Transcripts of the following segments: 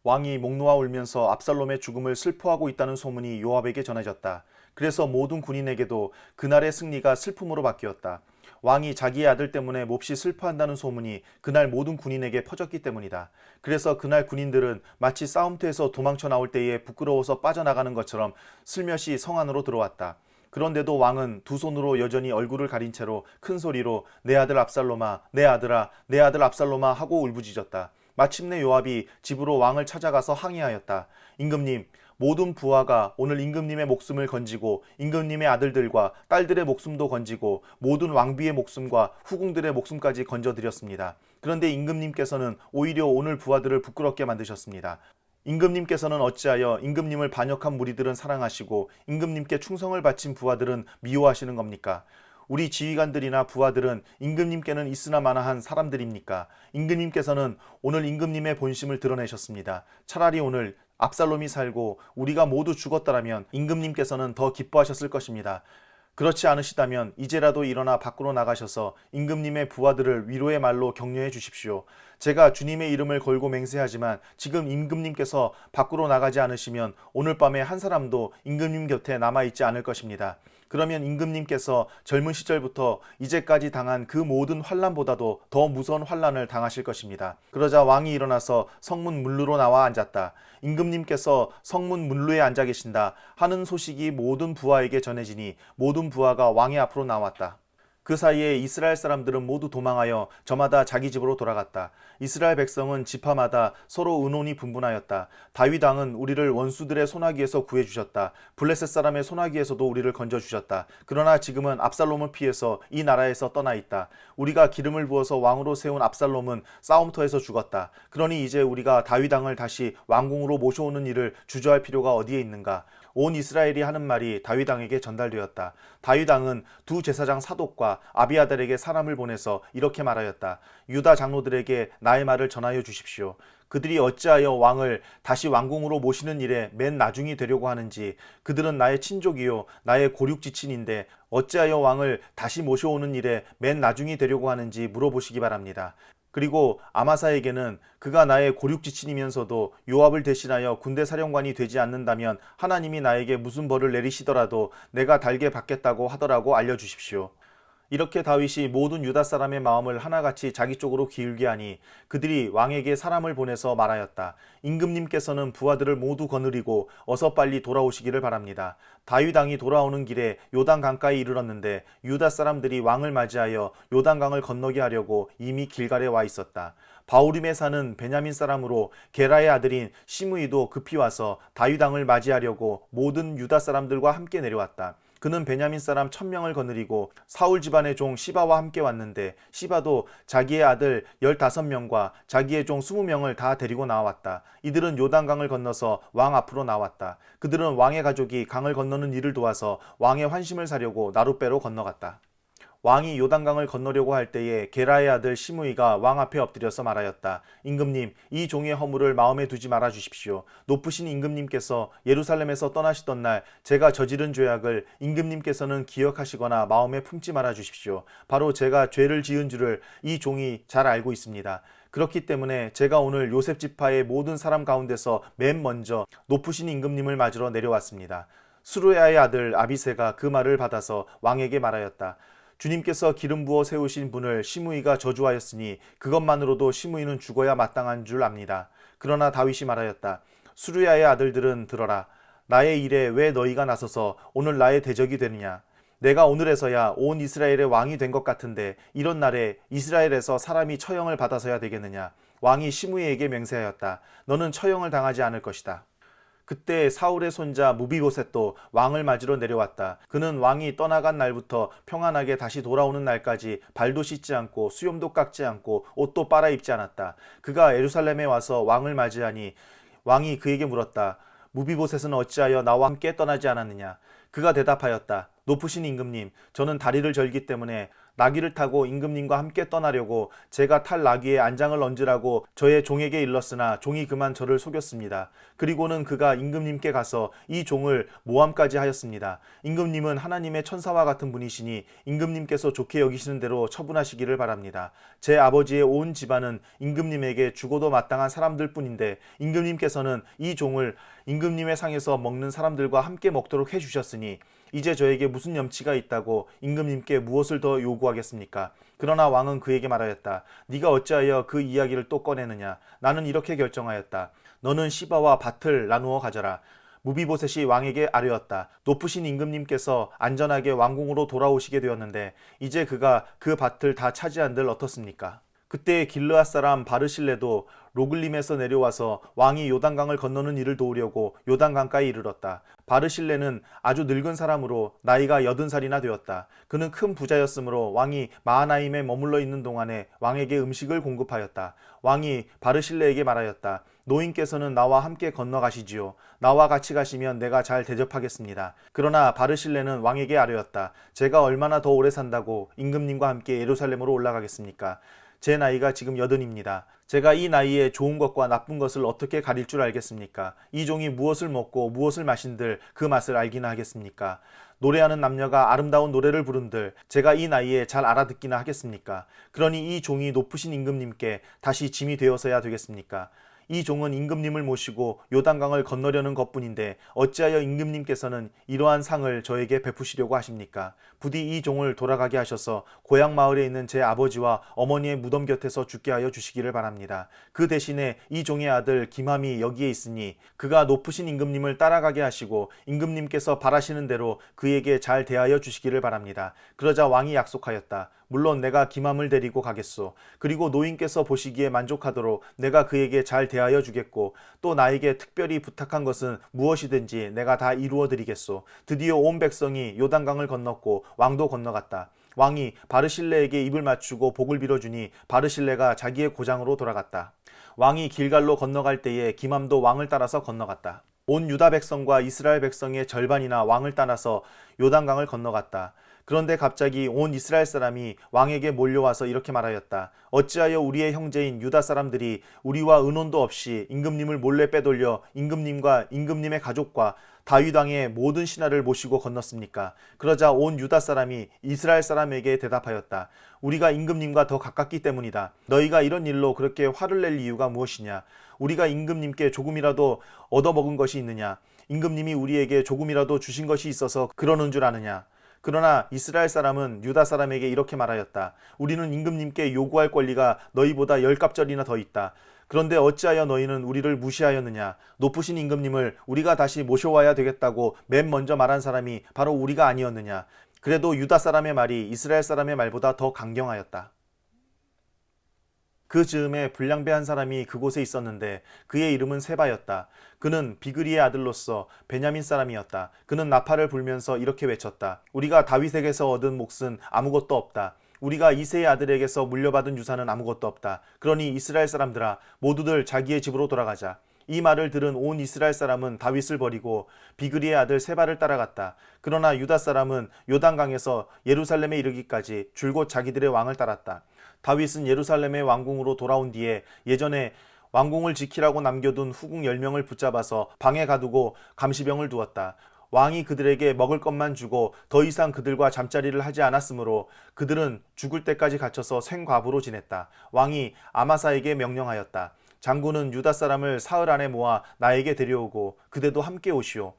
왕이 목 놓아 울면서 압살롬의 죽음을 슬퍼하고 있다는 소문이 요압에게 전해졌다. 그래서 모든 군인에게도 그날의 승리가 슬픔으로 바뀌었다. 왕이 자기의 아들 때문에 몹시 슬퍼한다는 소문이 그날 모든 군인에게 퍼졌기 때문이다. 그래서 그날 군인들은 마치 싸움터에서 도망쳐 나올 때에 부끄러워서 빠져나가는 것처럼 슬며시 성 안으로 들어왔다. 그런데도 왕은 두 손으로 여전히 얼굴을 가린 채로 큰 소리로 내 아들 압살롬아, 내 아들아, 내 아들 압살롬아 하고 울부짖었다. 마침내 요압이 집으로 왕을 찾아가서 항의하였다. 임금님, 모든 부하가 오늘 임금님의 목숨을 건지고 임금님의 아들들과 딸들의 목숨도 건지고 모든 왕비의 목숨과 후궁들의 목숨까지 건져드렸습니다. 그런데 임금님께서는 오히려 오늘 부하들을 부끄럽게 만드셨습니다. 임금님께서는 어찌하여 임금님을 반역한 무리들은 사랑하시고 임금님께 충성을 바친 부하들은 미워하시는 겁니까? 우리 지휘관들이나 부하들은 임금님께는 있으나 마나한 사람들입니까? 임금님께서는 오늘 임금님의 본심을 드러내셨습니다. 차라리 오늘 압살롬이 살고 우리가 모두 죽었다라면 임금님께서는 더 기뻐하셨을 것입니다. 그렇지 않으시다면 이제라도 일어나 밖으로 나가셔서 임금님의 부하들을 위로의 말로 격려해 주십시오. 제가 주님의 이름을 걸고 맹세하지만 지금 임금님께서 밖으로 나가지 않으시면 오늘 밤에 한 사람도 임금님 곁에 남아있지 않을 것입니다. 그러면 임금님께서 젊은 시절부터 이제까지 당한 그 모든 환난보다도 더 무서운 환난을 당하실 것입니다. 그러자 왕이 일어나서 성문 문루로 나와 앉았다. 임금님께서 성문 문루에 앉아 계신다 하는 소식이 모든 부하에게 전해지니 모든 부하가 왕의 앞으로 나왔다. 그 사이에 이스라엘 사람들은 모두 도망하여 저마다 자기 집으로 돌아갔다. 이스라엘 백성은 지파마다 서로 의논이 분분하였다. 다윗 왕은 우리를 원수들의 손아귀에서 구해주셨다. 블레셋 사람의 손아귀에서도 우리를 건져주셨다. 그러나 지금은 압살롬을 피해서 이 나라에서 떠나 있다. 우리가 기름을 부어서 왕으로 세운 압살롬은 싸움터에서 죽었다. 그러니 이제 우리가 다윗 왕을 다시 왕궁으로 모셔오는 일을 주저할 필요가 어디에 있는가? 온 이스라엘이 하는 말이 다윗 왕에게 전달되었다. 다윗 왕은 두 제사장 사독과 아비아달에게 사람을 보내서 이렇게 말하였다. 유다 장로들에게 나의 말을 전하여 주십시오. 그들이 어찌하여 왕을 다시 왕궁으로 모시는 일에 맨 나중이 되려고 하는지, 그들은 나의 친족이요 나의 고륙지친인데 어찌하여 왕을 다시 모셔오는 일에 맨 나중이 되려고 하는지 물어보시기 바랍니다. 그리고 아마사에게는 그가 나의 고륙지친이면서도 요압을 대신하여 군대 사령관이 되지 않는다면 하나님이 나에게 무슨 벌을 내리시더라도 내가 달게 받겠다고 하더라고 알려주십시오. 이렇게 다윗이 모든 유다 사람의 마음을 하나같이 자기 쪽으로 기울게 하니 그들이 왕에게 사람을 보내서 말하였다. 임금님께서는 부하들을 모두 거느리고 어서 빨리 돌아오시기를 바랍니다. 다윗 왕이 돌아오는 길에 요단 강가에 이르렀는데 유다 사람들이 왕을 맞이하여 요단강을 건너게 하려고 이미 길갈에 와 있었다. 바후림에 사는 베냐민 사람으로 게라의 아들인 시므이도 급히 와서 다윗 왕을 맞이하려고 모든 유다 사람들과 함께 내려왔다. 그는 베냐민 사람 1000명을 거느리고 사울 집안의 종 시바와 함께 왔는데 시바도 자기의 아들 15명과 자기의 종 20명을 다 데리고 나왔다. 이들은 요단강을 건너서 왕 앞으로 나왔다. 그들은 왕의 가족이 강을 건너는 일을 도와서 왕의 환심을 사려고 나룻배로 건너갔다. 왕이 요단강을 건너려고 할 때에 게라의 아들 시므이가 왕 앞에 엎드려서 말하였다. 임금님, 이 종의 허물을 마음에 두지 말아 주십시오. 높으신 임금님께서 예루살렘에서 떠나시던 날 제가 저지른 죄악을 임금님께서는 기억하시거나 마음에 품지 말아 주십시오. 바로 제가 죄를 지은 줄을 이 종이 잘 알고 있습니다. 그렇기 때문에 제가 오늘 요셉 지파의 모든 사람 가운데서 맨 먼저 높으신 임금님을 맞으러 내려왔습니다. 수르야의 아들 아비새가 그 말을 받아서 왕에게 말하였다. 주님께서 기름 부어 세우신 분을 시므이가 저주하였으니 그것만으로도 시므이는 죽어야 마땅한 줄 압니다. 그러나 다윗이 말하였다. 수르야의 아들들은 들어라. 나의 일에 왜 너희가 나서서 오늘 나의 대적이 되느냐. 내가 오늘에서야 온 이스라엘의 왕이 된 것 같은데 이런 날에 이스라엘에서 사람이 처형을 받아서야 되겠느냐. 왕이 시므이에게 맹세하였다. 너는 처형을 당하지 않을 것이다. 그때 사울의 손자 무비보셋도 왕을 맞으러 내려왔다. 그는 왕이 떠나간 날부터 평안하게 다시 돌아오는 날까지 발도 씻지 않고 수염도 깎지 않고 옷도 빨아 입지 않았다. 그가 예루살렘에 와서 왕을 맞이하니 왕이 그에게 물었다. 무비보셋은 어찌하여 나와 함께 떠나지 않았느냐. 그가 대답하였다. 높으신 임금님, 저는 다리를 절기 때문에 나귀를 타고 임금님과 함께 떠나려고 제가 탈 나귀에 안장을 얹으라고 저의 종에게 일렀으나 종이 그만 저를 속였습니다. 그리고는 그가 임금님께 가서 이 종을 모함까지 하였습니다. 임금님은 하나님의 천사와 같은 분이시니 임금님께서 좋게 여기시는 대로 처분하시기를 바랍니다. 제 아버지의 온 집안은 임금님에게 죽어도 마땅한 사람들 뿐인데 임금님께서는 이 종을 임금님의 상에서 먹는 사람들과 함께 먹도록 해주셨으니 이제 저에게 무슨 염치가 있다고 임금님께 무엇을 더 요구하겠습니까? 그러나 왕은 그에게 말하였다. 네가 어찌하여 그 이야기를 또 꺼내느냐? 나는 이렇게 결정하였다. 너는 시바와 밭을 나누어 가져라. 무비보셋이 왕에게 아뢰었다. 높으신 임금님께서 안전하게 왕궁으로 돌아오시게 되었는데 이제 그가 그 밭을 다 차지한들 어떻습니까? 그때 길르앗 사람 바르실레도 로글림에서 내려와서 왕이 요단강을 건너는 일을 도우려고 요단강가에 이르렀다. 바르실레는 아주 늙은 사람으로 나이가 80살이나 되었다. 그는 큰 부자였으므로 왕이 마하나임에 머물러 있는 동안에 왕에게 음식을 공급하였다. 왕이 바르실레에게 말하였다. 노인께서는 나와 함께 건너가시지요. 나와 같이 가시면 내가 잘 대접하겠습니다. 그러나 바르실레는 왕에게 아뢰었다. 제가 얼마나 더 오래 산다고 임금님과 함께 예루살렘으로 올라가겠습니까? 제 나이가 지금 80입니다. 제가 이 나이에 좋은 것과 나쁜 것을 어떻게 가릴 줄 알겠습니까? 이 종이 무엇을 먹고 무엇을 마신들 그 맛을 알기나 하겠습니까? 노래하는 남녀가 아름다운 노래를 부른들 제가 이 나이에 잘 알아듣기나 하겠습니까? 그러니 이 종이 높으신 임금님께 다시 짐이 되어서야 되겠습니까? 이 종은 임금님을 모시고 요단강을 건너려는 것뿐인데 어찌하여 임금님께서는 이러한 상을 저에게 베푸시려고 하십니까? 부디 이 종을 돌아가게 하셔서 고향 마을에 있는 제 아버지와 어머니의 무덤 곁에서 죽게 하여 주시기를 바랍니다. 그 대신에 이 종의 아들 김함이 여기에 있으니 그가 높으신 임금님을 따라가게 하시고 임금님께서 바라시는 대로 그에게 잘 대하여 주시기를 바랍니다. 그러자 왕이 약속하였다. 물론 내가 김함을 데리고 가겠소. 그리고 노인께서 보시기에 만족하도록 내가 그에게 잘 대하여 주겠고 또 나에게 특별히 부탁한 것은 무엇이든지 내가 다 이루어 드리겠소. 드디어 온 백성이 요단강을 건넜고 왕도 건너갔다. 왕이 바르실레에게 입을 맞추고 복을 빌어주니 바르실레가 자기의 고장으로 돌아갔다. 왕이 길갈로 건너갈 때에 김함도 왕을 따라서 건너갔다. 온 유다 백성과 이스라엘 백성의 절반이나 왕을 따라서 요단강을 건너갔다. 그런데 갑자기 온 이스라엘 사람이 왕에게 몰려와서 이렇게 말하였다. 어찌하여 우리의 형제인 유다 사람들이 우리와 의논도 없이 임금님을 몰래 빼돌려 임금님과 임금님의 가족과 다윗 왕의 모든 신하를 모시고 건넜습니까? 그러자 온 유다 사람이 이스라엘 사람에게 대답하였다. 우리가 임금님과 더 가깝기 때문이다. 너희가 이런 일로 그렇게 화를 낼 이유가 무엇이냐? 우리가 임금님께 조금이라도 얻어먹은 것이 있느냐? 임금님이 우리에게 조금이라도 주신 것이 있어서 그러는 줄 아느냐? 그러나 이스라엘 사람은 유다 사람에게 이렇게 말하였다. 우리는 임금님께 요구할 권리가 너희보다 10갑절이나 더 있다. 그런데 어찌하여 너희는 우리를 무시하였느냐? 높으신 임금님을 우리가 다시 모셔와야 되겠다고 맨 먼저 말한 사람이 바로 우리가 아니었느냐? 그래도 유다 사람의 말이 이스라엘 사람의 말보다 더 강경하였다. 그 즈음에 불량배한 사람이 그곳에 있었는데 그의 이름은 세바였다. 그는 비그리의 아들로서 베냐민 사람이었다. 그는 나팔을 불면서 이렇게 외쳤다. 우리가 다윗에게서 얻은 몫은 아무것도 없다. 우리가 이새의 아들에게서 물려받은 유산은 아무것도 없다. 그러니 이스라엘 사람들아 모두들 자기의 집으로 돌아가자. 이 말을 들은 온 이스라엘 사람은 다윗을 버리고 비그리의 아들 세바를 따라갔다. 그러나 유다 사람은 요단강에서 예루살렘에 이르기까지 줄곧 자기들의 왕을 따랐다. 다윗은 예루살렘의 왕궁으로 돌아온 뒤에 예전에 왕궁을 지키라고 남겨둔 후궁 10명을 붙잡아서 방에 가두고 감시병을 두었다. 왕이 그들에게 먹을 것만 주고 더 이상 그들과 잠자리를 하지 않았으므로 그들은 죽을 때까지 갇혀서 생과부로 지냈다. 왕이 아마사에게 명령하였다. 장군은 유다 사람을 사흘 안에 모아 나에게 데려오고 그대도 함께 오시오.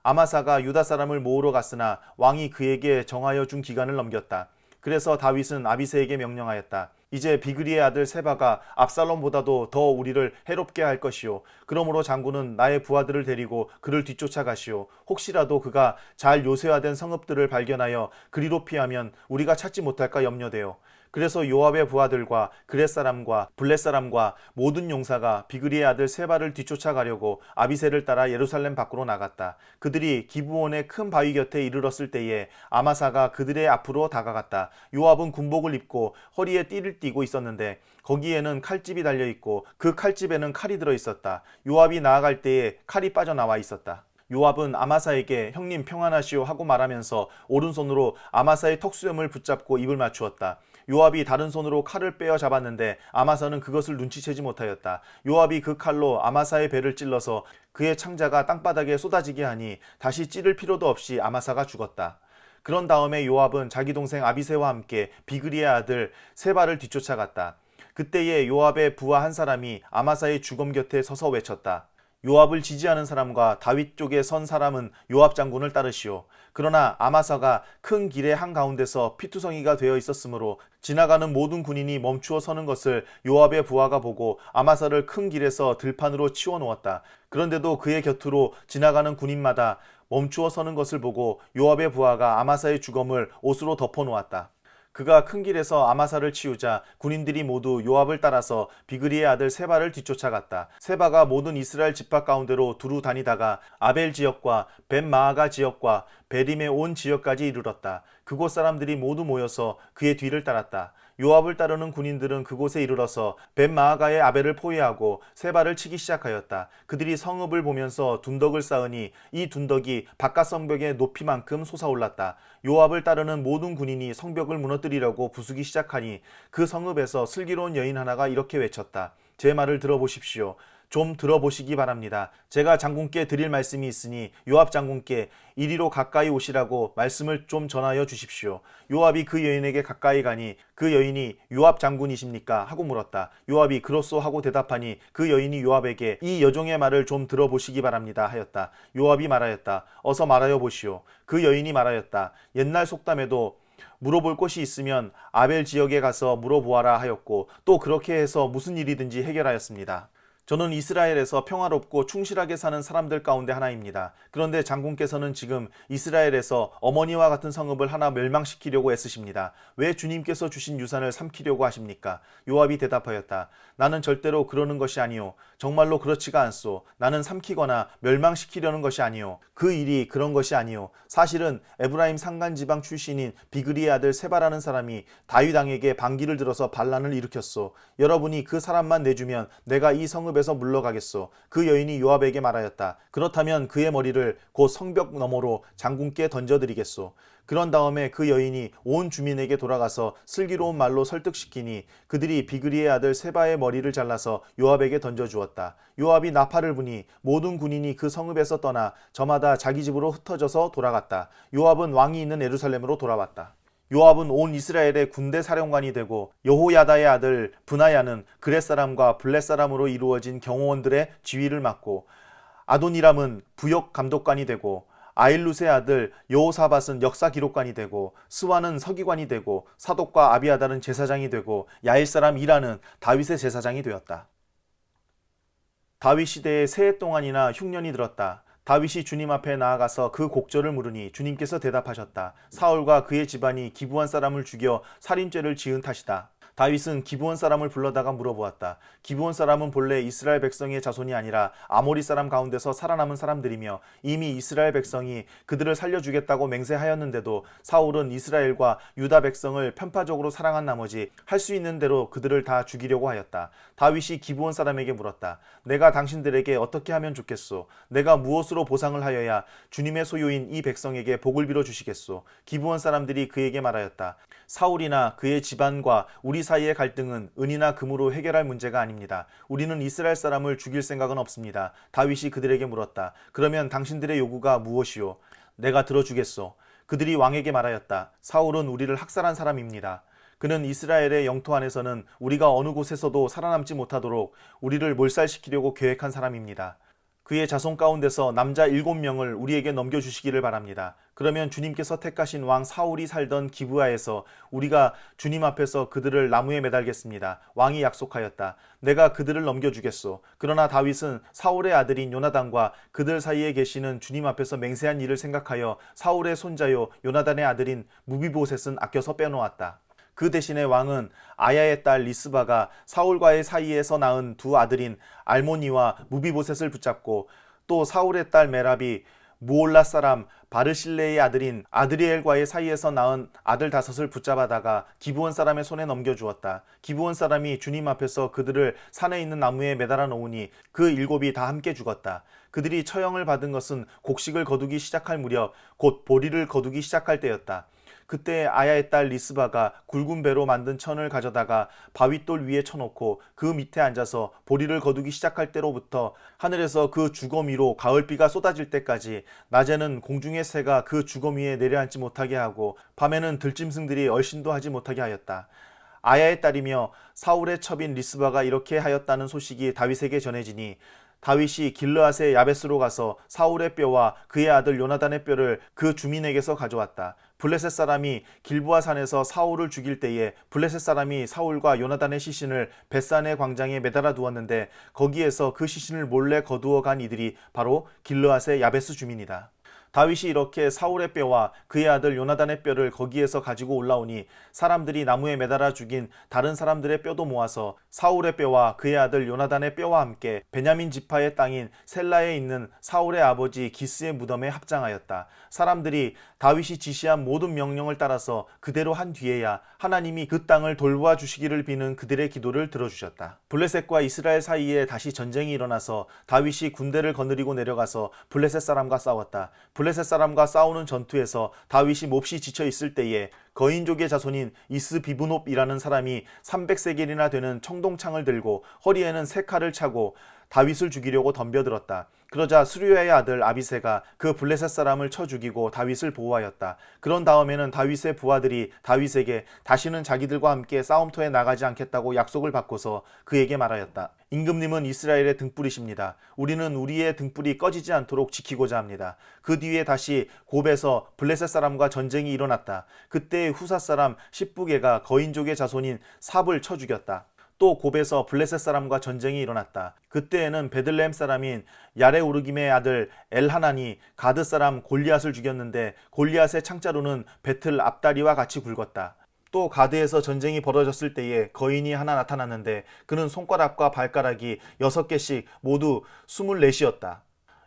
아마사가 유다 사람을 모으러 갔으나 왕이 그에게 정하여 준 기간을 넘겼다. 그래서 다윗은 아비새에게 명령하였다. 이제 비그리의 아들 세바가 압살롬보다도 더 우리를 해롭게 할 것이요. 그러므로 장군은 나의 부하들을 데리고 그를 뒤쫓아가시오. 혹시라도 그가 잘 요새화된 성읍들을 발견하여 그리로 피하면 우리가 찾지 못할까 염려되어. 그래서 요압의 부하들과 그렛 사람과 블렛 사람과 모든 용사가 비그리의 아들 세바를 뒤쫓아가려고 아비새를 따라 예루살렘 밖으로 나갔다. 그들이 기브온의 큰 바위 곁에 이르렀을 때에 아마사가 그들의 앞으로 다가갔다. 요압은 군복을 입고 허리에 띠를 띠고 있었는데 거기에는 칼집이 달려있고 그 칼집에는 칼이 들어있었다. 요압이 나아갈 때에 칼이 빠져나와 있었다. 요압은 아마사에게 형님 평안하시오 하고 말하면서 오른손으로 아마사의 턱수염을 붙잡고 입을 맞추었다. 요압이 다른 손으로 칼을 빼어 잡았는데 아마사는 그것을 눈치채지 못하였다. 요압이 그 칼로 아마사의 배를 찔러서 그의 창자가 땅바닥에 쏟아지게 하니 다시 찌를 필요도 없이 아마사가 죽었다. 그런 다음에 요압은 자기 동생 아비새와 함께 비그리의 아들 세바를 뒤쫓아갔다. 그때에 요압의 부하 한 사람이 아마사의 주검 곁에 서서 외쳤다. 요압을 지지하는 사람과 다윗 쪽에 선 사람은 요압 장군을 따르시오. 그러나 아마사가 큰 길의 한가운데서 피투성이가 되어 있었으므로 지나가는 모든 군인이 멈추어 서는 것을 요압의 부하가 보고 아마사를 큰 길에서 들판으로 치워 놓았다. 그런데도 그의 곁으로 지나가는 군인마다 멈추어 서는 것을 보고 요압의 부하가 아마사의 주검을 옷으로 덮어 놓았다. 그가 큰 길에서 아마사를 치우자 군인들이 모두 요압을 따라서 비그리의 아들 세바를 뒤쫓아갔다. 세바가 모든 이스라엘 지파 가운데로 두루 다니다가 아벨 지역과 벤마아가 지역과 베림의 온 지역까지 이르렀다. 그곳 사람들이 모두 모여서 그의 뒤를 따랐다. 요압을 따르는 군인들은 그곳에 이르러서 벤마아가의 아벨을 포위하고 세바를 치기 시작하였다. 그들이 성읍을 보면서 둔덕을 쌓으니 이 둔덕이 바깥 성벽의 높이만큼 솟아올랐다. 요압을 따르는 모든 군인이 성벽을 무너뜨리려고 부수기 시작하니 그 성읍에서 슬기로운 여인 하나가 이렇게 외쳤다. 제 말을 들어보십시오. 좀 들어보시기 바랍니다. 제가 장군께 드릴 말씀이 있으니 요압 장군께 이리로 가까이 오시라고 말씀을 좀 전하여 주십시오. 요압이 그 여인에게 가까이 가니 그 여인이 요압 장군이십니까? 하고 물었다. 요압이 그렇소 하고 대답하니 그 여인이 요압에게 이 여종의 말을 좀 들어보시기 바랍니다 하였다. 요압이 말하였다. 어서 말하여 보시오. 그 여인이 말하였다. 옛날 속담에도 물어볼 곳이 있으면 아벨 지역에 가서 물어보아라 하였고 또 그렇게 해서 무슨 일이든지 해결하였습니다. 저는 이스라엘에서 평화롭고 충실하게 사는 사람들 가운데 하나입니다. 그런데 장군께서는 지금 이스라엘에서 어머니와 같은 성읍을 하나 멸망시키려고 애쓰십니다. 왜 주님께서 주신 유산을 삼키려고 하십니까? 요압이 대답하였다. 나는 절대로 그러는 것이 아니오. 정말로 그렇지가 않소. 나는 삼키거나 멸망시키려는 것이 아니오. 그 일이 그런 것이 아니오. 사실은 에브라임 산간지방 출신인 비그리의 아들 세바라는 사람이 다윗 왕에게 반기를 들어서 반란을 일으켰소. 여러분이 그 사람만 내주면 내가 이 성읍에서 물러가겠소. 그 여인이 요압에게 말하였다. 그렇다면 그의 머리를 곧 성벽 너머로 장군께 던져드리겠소. 그런 다음에 그 여인이 온 주민에게 돌아가서 슬기로운 말로 설득시키니 그들이 비그리의 아들 세바의 머리를 잘라서 요압에게 던져주었다. 요압이 나팔을 부니 모든 군인이 그 성읍에서 떠나 저마다 자기 집으로 흩어져서 돌아갔다. 요압은 왕이 있는 예루살렘으로 돌아왔다. 요압은 온 이스라엘의 군대 사령관이 되고 여호야다의 아들 브나야는 그렛 사람과 블렛 사람으로 이루어진 경호원들의 지휘를 맡고 아도니람은 부역 감독관이 되고 아일룻의 아들 여호사밧은 역사 기록관이 되고 스와는 서기관이 되고 사독과 아비아달은 제사장이 되고 야일 사람 이라는 다윗의 제사장이 되었다. 다윗 시대에 세 해 동안이나 흉년이 들었다. 다윗이 주님 앞에 나아가서 그 곡절을 물으니 주님께서 대답하셨다. 사울과 그의 집안이 기브온 사람을 죽여 살인죄를 지은 탓이다. 다윗은 기브온 사람을 불러다가 물어보았다. 기브온 사람은 본래 이스라엘 백성의 자손이 아니라 아모리 사람 가운데서 살아남은 사람들이며 이미 이스라엘 백성이 그들을 살려주겠다고 맹세하였는데도 사울은 이스라엘과 유다 백성을 편파적으로 사랑한 나머지 할 수 있는 대로 그들을 다 죽이려고 하였다. 다윗이 기브온 사람에게 물었다. 내가 당신들에게 어떻게 하면 좋겠소? 내가 무엇으로 보상을 하여야 주님의 소유인 이 백성에게 복을 빌어 주시겠소? 기브온 사람들이 그에게 말하였다. 사울이나 그의 집안과 우리 사이의 갈등은 은이나 금으로 해결할 문제가 아닙니다. 우리는 이스라엘 사람을 죽일 생각은 없습니다. 다윗이 그들에게 물었다. 그러면 당신들의 요구가 무엇이오? 내가 들어주겠소. 그들이 왕에게 말하였다. 사울은 우리를 학살한 사람입니다. 그는 이스라엘의 영토 안에서는 우리가 어느 곳에서도 살아남지 못하도록 우리를 몰살시키려고 계획한 사람입니다. 그의 자손 가운데서 남자 7명을 우리에게 넘겨주시기를 바랍니다. 그러면 주님께서 택하신 왕 사울이 살던 기브아에서 우리가 주님 앞에서 그들을 나무에 매달겠습니다. 왕이 약속하였다. 내가 그들을 넘겨주겠소. 그러나 다윗은 사울의 아들인 요나단과 그들 사이에 계시는 주님 앞에서 맹세한 일을 생각하여 사울의 손자요 요나단의 아들인 무비보셋은 아껴서 빼놓았다. 그 대신에 왕은 아야의 딸 리스바가 사울과의 사이에서 낳은 두 아들인 알모니와 무비보셋을 붙잡고 또 사울의 딸 메랍이 무올라 사람 바르실레의 아들인 아드리엘과의 사이에서 낳은 아들 5을 붙잡아다가 기브온 사람의 손에 넘겨주었다. 기브온 사람이 주님 앞에서 그들을 산에 있는 나무에 매달아 놓으니 그 7이 다 함께 죽었다. 그들이 처형을 받은 것은 곡식을 거두기 시작할 무렵 곧 보리를 거두기 시작할 때였다. 그때 아야의 딸 리스바가 굵은 배로 만든 천을 가져다가 바윗돌 위에 쳐놓고 그 밑에 앉아서 보리를 거두기 시작할 때로부터 하늘에서 그 주검 위로 가을비가 쏟아질 때까지 낮에는 공중의 새가 그 주검 위에 내려앉지 못하게 하고 밤에는 들짐승들이 얼씬도 하지 못하게 하였다. 아야의 딸이며 사울의 첩인 리스바가 이렇게 하였다는 소식이 다윗에게 전해지니 다윗이 길르앗의 야베스로 가서 사울의 뼈와 그의 아들 요나단의 뼈를 그 주민에게서 가져왔다. 블레셋 사람이 길보아 산에서 사울을 죽일 때에 블레셋 사람이 사울과 요나단의 시신을 벳산의 광장에 매달아 두었는데 거기에서 그 시신을 몰래 거두어 간 이들이 바로 길르앗의 야베스 주민이다. 다윗이 이렇게 사울의 뼈와 그의 아들 요나단의 뼈를 거기에서 가지고 올라오니 사람들이 나무에 매달아 죽인 다른 사람들의 뼈도 모아서 사울의 뼈와 그의 아들 요나단의 뼈와 함께 베냐민 지파의 땅인 셀라에 있는 사울의 아버지 기스의 무덤에 합장하였다. 사람들이 다윗이 지시한 모든 명령을 따라서 그대로 한 뒤에야 하나님이 그 땅을 돌보아 주시기를 비는 그들의 기도를 들어주셨다. 블레셋과 이스라엘 사이에 다시 전쟁이 일어나서 다윗이 군대를 거느리고 내려가서 블레셋 사람과 싸웠다. 블레셋 사람과 싸우는 전투에서 다윗이 몹시 지쳐 있을 때에 거인족의 자손인 이스비브놉이라는 사람이 300세겔이나 되는 청동창을 들고 허리에는 3칼을 차고 다윗을 죽이려고 덤벼들었다. 그러자 스루야의 아들 아비새가 그 블레셋 사람을 쳐 죽이고 다윗을 보호하였다. 그런 다음에는 다윗의 부하들이 다윗에게 다시는 자기들과 함께 싸움터에 나가지 않겠다고 약속을 받고서 그에게 말하였다. 임금님은 이스라엘의 등불이십니다. 우리는 우리의 등불이 꺼지지 않도록 지키고자 합니다. 그 뒤에 다시 곱에서 블레셋 사람과 전쟁이 일어났다. 그때 후사 사람 십부게가 거인족의 자손인 삽을 쳐 죽였다. 또 곱에서 블레셋 사람과 전쟁이 일어났다. 그때에는 베들레헴 사람인 야레오르김의 아들 엘하난이 가드 사람 골리앗을 죽였는데 골리앗의 창자로는 배틀 앞다리와 같이 굵었다. 또 가드에서 전쟁이 벌어졌을 때에 거인이 하나 나타났는데 그는 손가락과 발가락이 6개씩 모두 24이었다.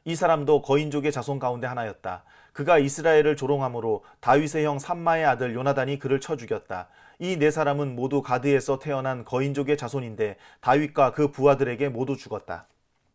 이 사람도 거인족의 자손 가운데 하나였다. 그가 이스라엘을 조롱함으로 다윗의 형 삼마의 아들 요나단이 그를 쳐 죽였다. 이 4사람은 모두 가드에서 태어난 거인족의 자손인데 다윗과 그 부하들에게 모두 죽었다.